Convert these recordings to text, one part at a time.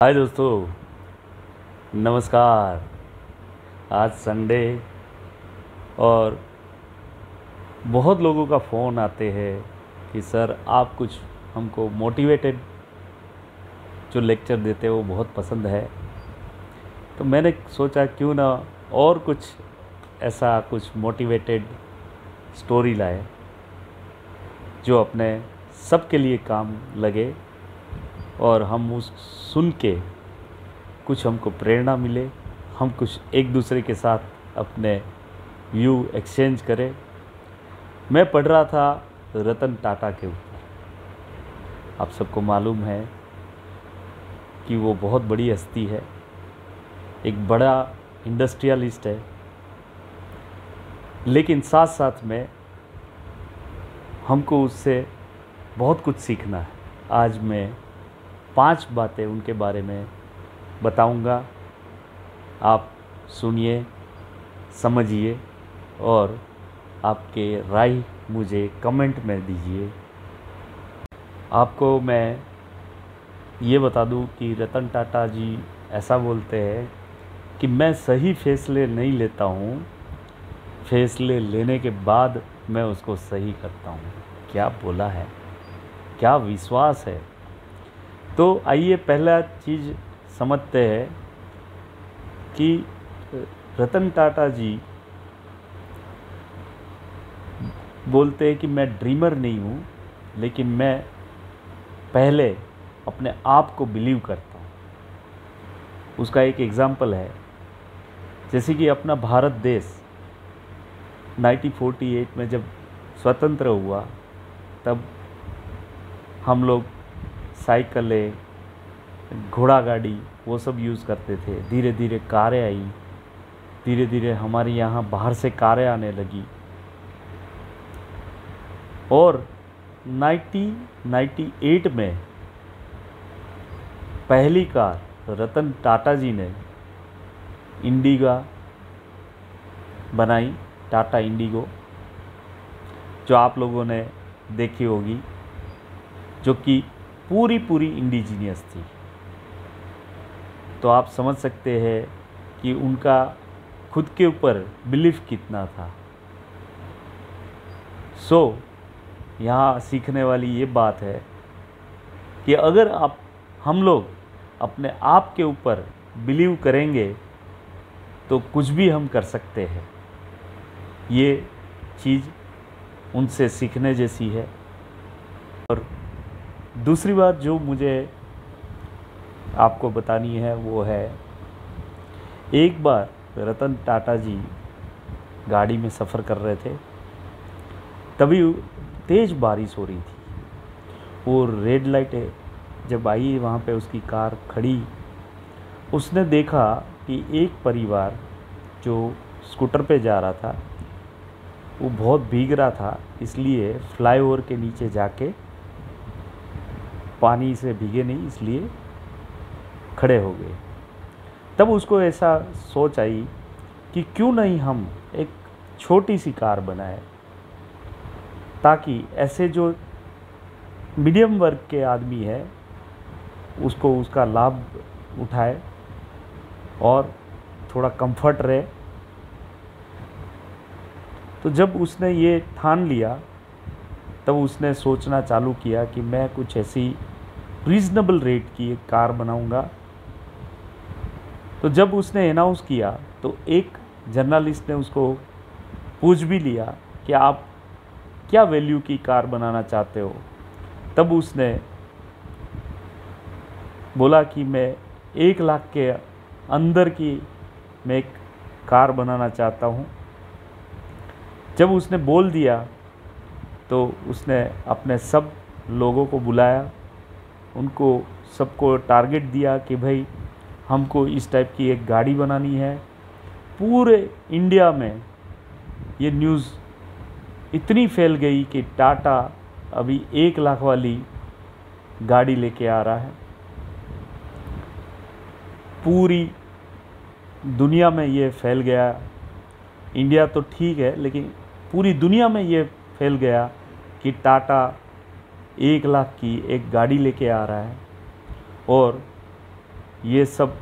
हाय दोस्तों, नमस्कार। आज संडे और बहुत लोगों का फ़ोन आते हैं कि सर आप कुछ हमको मोटिवेटेड जो लेक्चर देते हैं वो बहुत पसंद है। तो मैंने सोचा क्यों ना और कुछ ऐसा कुछ मोटिवेटेड स्टोरी लाए जो अपने सबके लिए काम लगे और हम उस सुन के कुछ हमको प्रेरणा मिले, हम कुछ एक दूसरे के साथ अपने व्यू एक्सचेंज करें। मैं पढ़ रहा था रतन टाटा के ऊपर। आप सबको मालूम है कि वो बहुत बड़ी हस्ती है, एक बड़ा इंडस्ट्रियलिस्ट है, लेकिन साथ साथ में हमको उससे बहुत कुछ सीखना है। आज मैं 5 बातें उनके बारे में बताऊंगा। आप सुनिए, समझिए और आपके राय मुझे कमेंट में दीजिए। आपको मैं ये बता दूं कि रतन टाटा जी ऐसा बोलते हैं कि मैं सही फैसले नहीं लेता हूँ, फैसले लेने के बाद मैं उसको सही करता हूँ। क्या बोला है, क्या विश्वास है। तो आइए पहला चीज़ समझते हैं कि रतन टाटा जी बोलते हैं कि मैं ड्रीमर नहीं हूँ, लेकिन मैं पहले अपने आप को बिलीव करता हूँ। उसका एक एग्ज़ाम्पल है, जैसे कि अपना भारत देश 1948 में जब स्वतंत्र हुआ, तब हम लोग साइकिलें, घोड़ा गाड़ी वो सब यूज़ करते थे। धीरे धीरे कारें आई, धीरे धीरे हमारे यहाँ बाहर से कारें आने लगी और 1998 में पहली कार रतन टाटा जी ने इंडिगा बनाई, टाटा इंडिगो, जो आप लोगों ने देखी होगी, जो कि पूरी इंडिजीनियस थी। तो आप समझ सकते हैं कि उनका खुद के ऊपर बिलीफ कितना था। यहाँ सीखने वाली ये बात है कि अगर हम लोग अपने आप के ऊपर बिलीव करेंगे तो कुछ भी हम कर सकते हैं। ये चीज़ उनसे सीखने जैसी है। और दूसरी बात जो मुझे आपको बतानी है वो है, एक बार रतन टाटा जी गाड़ी में सफ़र कर रहे थे, तभी तेज़ बारिश हो रही थी और रेड लाइट जब आई वहाँ पे उसकी कार खड़ी, उसने देखा कि एक परिवार जो स्कूटर पे जा रहा था वो बहुत भीग रहा था, इसलिए फ्लाईओवर के नीचे जाके पानी से भीगे नहीं, इसलिए खड़े हो गए। तब उसको ऐसा सोच आई कि क्यों नहीं हम एक छोटी सी कार बनाए, ताकि ऐसे जो मीडियम वर्ग के आदमी है उसको उसका लाभ उठाए और थोड़ा कंफर्ट रहे। तो जब उसने ये ठान लिया, तब उसने सोचना चालू किया कि मैं कुछ ऐसी रीज़नेबल रेट की एक कार बनाऊंगा। तो जब उसने अनाउंस किया तो एक जर्नलिस्ट ने उसको पूछ भी लिया कि आप क्या वैल्यू की कार बनाना चाहते हो। तब उसने बोला कि मैं 1 लाख के अंदर की मैं एक कार बनाना चाहता हूँ। जब उसने बोल दिया तो उसने अपने सब लोगों को बुलाया, उनको सबको टारगेट दिया कि भाई हमको इस टाइप की एक गाड़ी बनानी है। पूरे इंडिया में ये न्यूज़ इतनी फैल गई कि टाटा अभी 1 लाख वाली गाड़ी लेके आ रहा है। पूरी दुनिया में ये फैल गया। इंडिया तो ठीक है, लेकिन पूरी दुनिया में ये फैल गया कि टाटा 1 लाख की एक गाड़ी लेके आ रहा है। और ये सब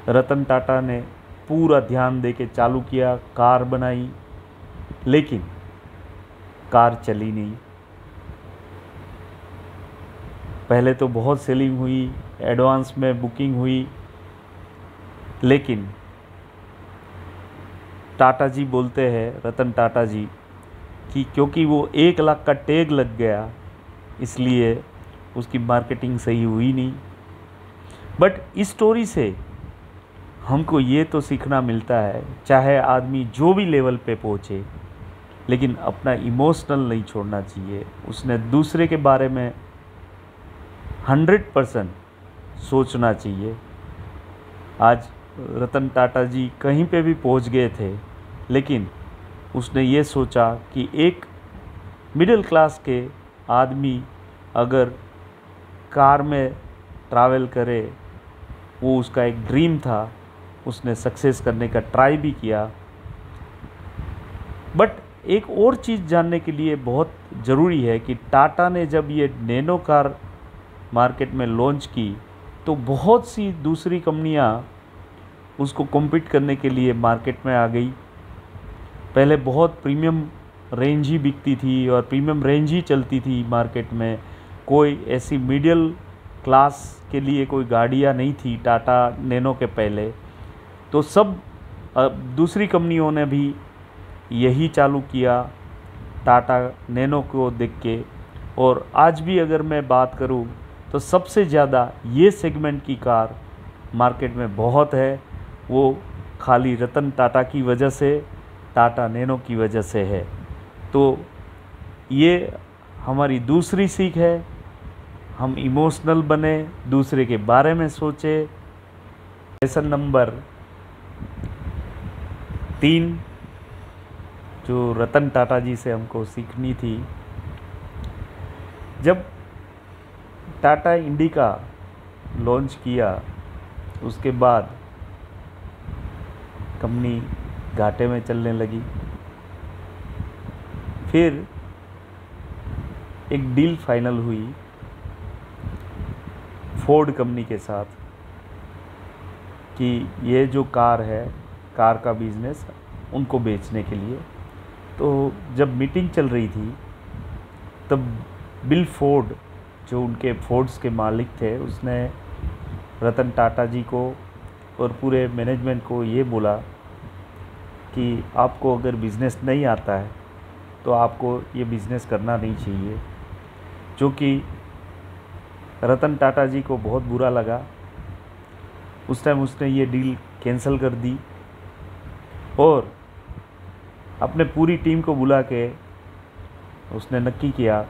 रतन टाटा ने पूरा ध्यान दे के चालू किया, कार बनाई, लेकिन कार चली नहीं। पहले तो बहुत सेलिंग हुई, एडवांस में बुकिंग हुई, लेकिन टाटा जी बोलते हैं, रतन टाटा जी, कि क्योंकि वो 1 लाख का टैग लग गया इसलिए उसकी मार्केटिंग सही हुई नहीं। बट इस स्टोरी से हमको ये तो सीखना मिलता है, चाहे आदमी जो भी लेवल पे पहुँचे, लेकिन अपना इमोशनल नहीं छोड़ना चाहिए। उसने दूसरे के बारे में 100% सोचना चाहिए। आज रतन टाटा जी कहीं पे भी पहुंच गए थे, लेकिन उसने ये सोचा कि एक मिडिल क्लास के आदमी अगर कार में ट्रैवल करे, वो उसका एक ड्रीम था, उसने सक्सेस करने का ट्राई भी किया। बट एक और चीज़ जानने के लिए बहुत ज़रूरी है कि टाटा ने जब ये नैनो कार मार्केट में लॉन्च की तो बहुत सी दूसरी कंपनियां उसको कॉम्पीट करने के लिए मार्केट में आ गई। पहले बहुत प्रीमियम रेंज ही बिकती थी और प्रीमियम रेंज ही चलती थी मार्केट में। कोई ऐसी मिडिल क्लास के लिए कोई गाड़ियाँ नहीं थी टाटा नैनो के पहले। तो सब दूसरी कंपनियों ने भी यही चालू किया टाटा नैनो को देख के। और आज भी अगर मैं बात करूं तो सबसे ज़्यादा ये सेगमेंट की कार मार्केट में बहुत है, वो खाली रतन टाटा की वजह से, टाटा नैनो की वजह से है। तो ये हमारी दूसरी सीख है, हम इमोशनल बने, दूसरे के बारे में सोचें। लेसन नंबर 3 जो रतन टाटा जी से हमको सीखनी थी, जब टाटा इंडिका लॉन्च किया उसके बाद कंपनी घाटे में चलने लगी। फिर एक डील फाइनल हुई फोर्ड कंपनी के साथ कि ये जो कार है, कार का बिज़नेस उनको बेचने के लिए। तो जब मीटिंग चल रही थी तब बिल फोर्ड जो उनके फोर्ड्स के मालिक थे, उसने रतन टाटा जी को और पूरे मैनेजमेंट को ये बोला कि आपको अगर बिज़नेस नहीं आता है तो आपको ये बिज़नेस करना नहीं चाहिए। जो कि रतन टाटा जी को बहुत बुरा लगा। उस टाइम उसने ये डील कैंसिल कर दी और अपने पूरी टीम को बुला के उसने नक्की किया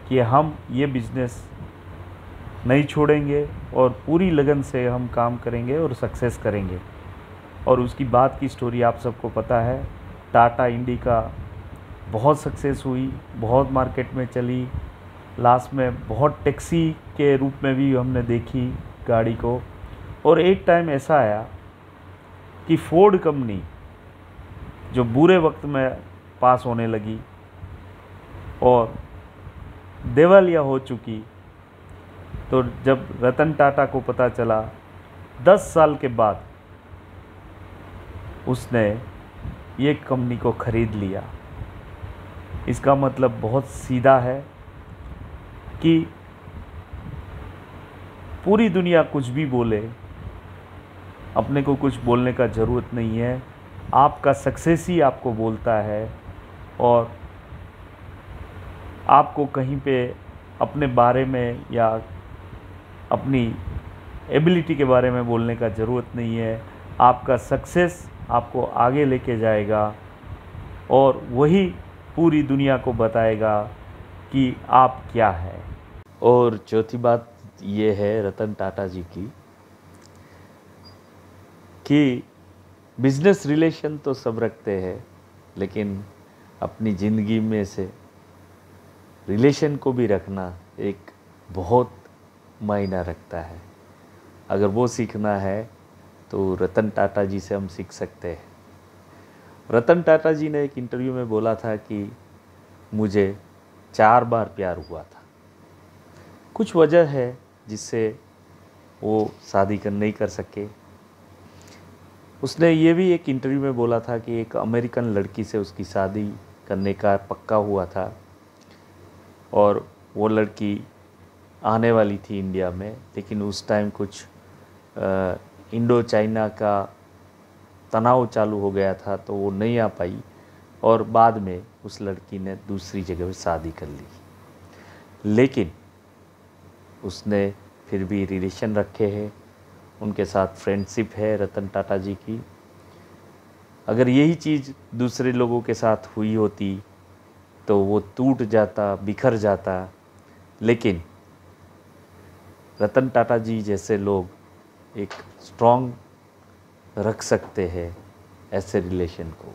कि हम ये बिज़नेस नहीं छोड़ेंगे और पूरी लगन से हम काम करेंगे और सक्सेस करेंगे। और उसकी बात की स्टोरी आप सबको पता है। टाटा इंडिका बहुत सक्सेस हुई, बहुत मार्केट में चली, लास्ट में बहुत टैक्सी के रूप में भी हमने देखी गाड़ी को। और एक टाइम ऐसा आया कि फोर्ड कंपनी जो बुरे वक्त में पास होने लगी और दिवालिया हो चुकी, तो जब रतन टाटा को पता चला 10 साल के बाद उसने ये कंपनी को ख़रीद लिया। इसका मतलब बहुत सीधा है कि पूरी दुनिया कुछ भी बोले, अपने को कुछ बोलने का ज़रूरत नहीं है। आपका सक्सेस ही आपको बोलता है और आपको कहीं पे अपने बारे में या अपनी एबिलिटी के बारे में बोलने का ज़रूरत नहीं है। आपका सक्सेस आपको आगे लेके जाएगा और वही पूरी दुनिया को बताएगा कि आप क्या है। और चौथी बात ये है रतन टाटा जी की कि बिज़नेस रिलेशन तो सब रखते हैं, लेकिन अपनी ज़िंदगी में से रिलेशन को भी रखना एक बहुत मायना रखता है। अगर वो सीखना है तो रतन टाटा जी से हम सीख सकते हैं। रतन टाटा जी ने एक इंटरव्यू में बोला था कि मुझे 4 बार प्यार हुआ था। कुछ वजह है जिससे वो शादी नहीं कर सके। उसने ये भी एक इंटरव्यू में बोला था कि एक अमेरिकन लड़की से उसकी शादी करने का पक्का हुआ था और वो लड़की आने वाली थी इंडिया में, लेकिन उस टाइम कुछ इंडो चाइना का तनाव चालू हो गया था तो वो नहीं आ पाई और बाद में उस लड़की ने दूसरी जगह पर शादी कर ली। लेकिन उसने फिर भी रिलेशन रखे हैं, उनके साथ फ्रेंडशिप है रतन टाटा जी की। अगर यही चीज़ दूसरे लोगों के साथ हुई होती तो वो टूट जाता, बिखर जाता, लेकिन रतन टाटा जी जैसे लोग एक स्ट्रॉन्ग रख सकते हैं ऐसे रिलेशन को।